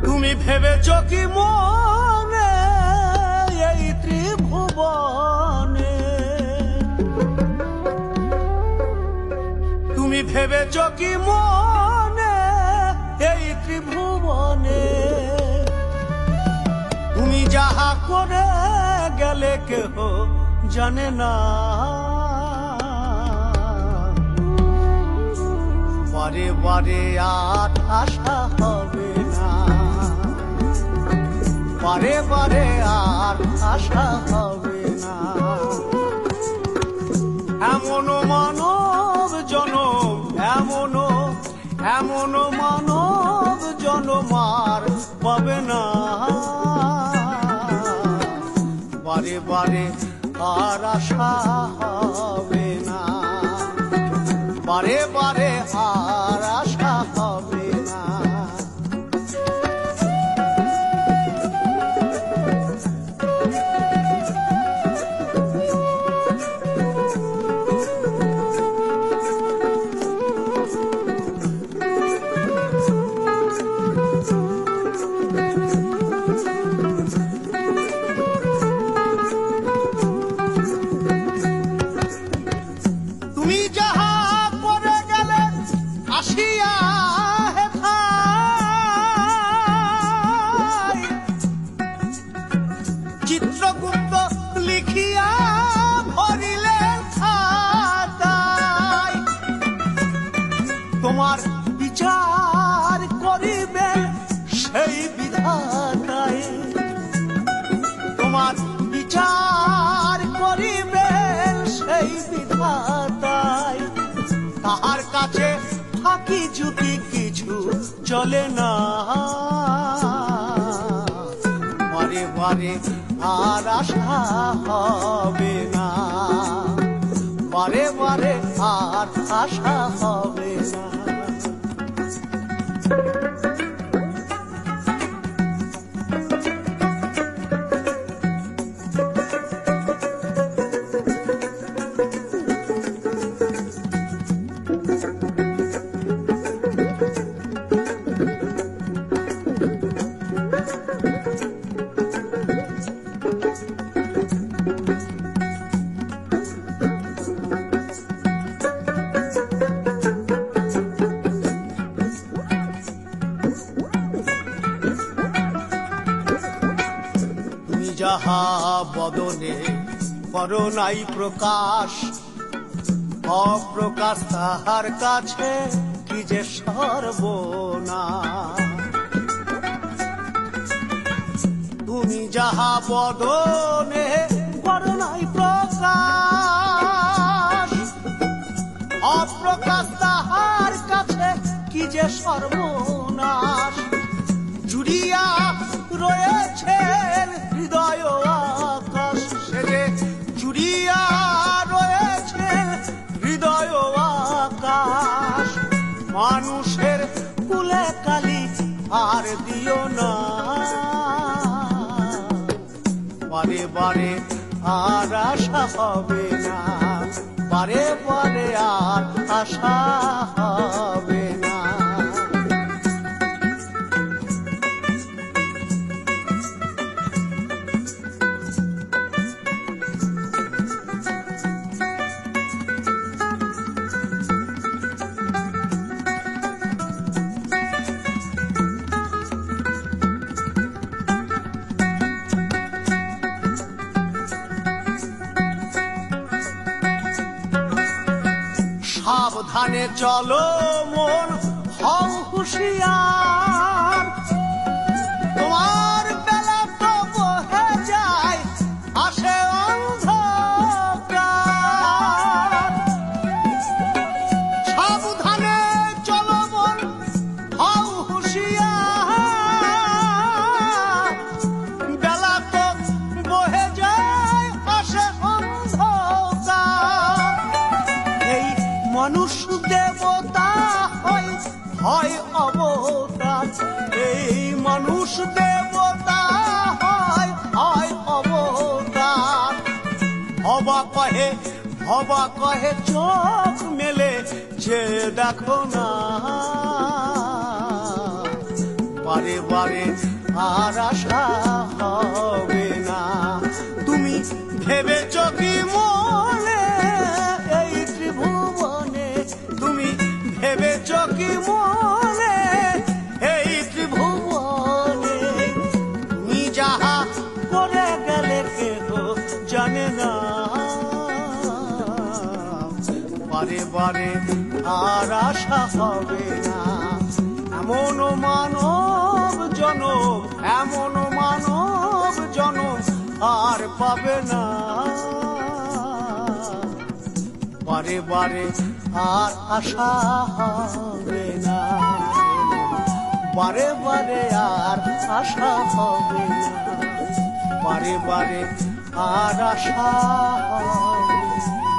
তুমি ভেবেছ কি মনে এই ত্রিভুবনে, তুমি ভেবেছ কি মনে এই ত্রিভুবনে, তুমি যাহা করে গেলে কেহ জানে না, বারে বারে আর আশা হবে না, বারে বারে আর আশা হবে না। এমন মানব জনম, এমন মানব জনম আর পাবে না, বারে বারে আর আশা হবে না, বারে বারে আর আশা হবে না। তুমি যাহা করে গেলে আসিয়া হে ভাই, চিত্রগুপ্ত লিখিয়া ভরিলেন খাতায়, তোমার বিচার করিবেন সেই বিধাতায়, তোমার বিচার করিবেন সেই বিধাতায়, তাহার কাছে ফাঁকি ঝুঁকি কিছু চলে না, বারে বারে আর আশা হবে না, বারে বারে আর আশা হবে না। যাহা বদনে করো নাই প্রকাশ, অপ্রকাশ তাহার কাছে কি যে সর্বনাশ। তুমি যাহা বদনে করো নাই প্রকাশ, অপ্রকাশ তাহার কাছে কি যে সর্বনাশ। জুড়িয়া রয়েছেন হৃদয় আকাশ, সে যে জুড়িয়া রয়েছেন হৃদয় আকাশ। মানুষের কুলে কালি আর দিও না, বারে বারে আর আশা হবে না, বারে বারে আর আশা হবে না। সাবধানে চলো মন, হও হুঁশিয়ার, তোমার বেলা তো বহে যায় আসে অন্ধকার। সাবধানে চলো মন, হও হুঁশিয়ার, বেলা তো বহে যায় আসে অন্ধকার। মানুষ দেবতা হয় হয় অবতার, এই মানুষ দেবতা হয় হয় অবতার। হবা কহে চোখ মেলে যে দেখো না, বারে বারে আর আশা হবে না। তুমি ভেবেছ কি মনে এই ত্রিভুবনে, তুমি ভেবেছ কি মনে এই ত্রিভুবনে, তুমি যাহা করে গেলে কেহ জানে না, বারে বারে আর আশা হবে না। এমন মানব জনম, এমন মানব জনম আর পাবে না, বারে বারে আর আশা হবে না, বারে বারে আর আশা হবে না, বারে বারে আর আশা হবে না।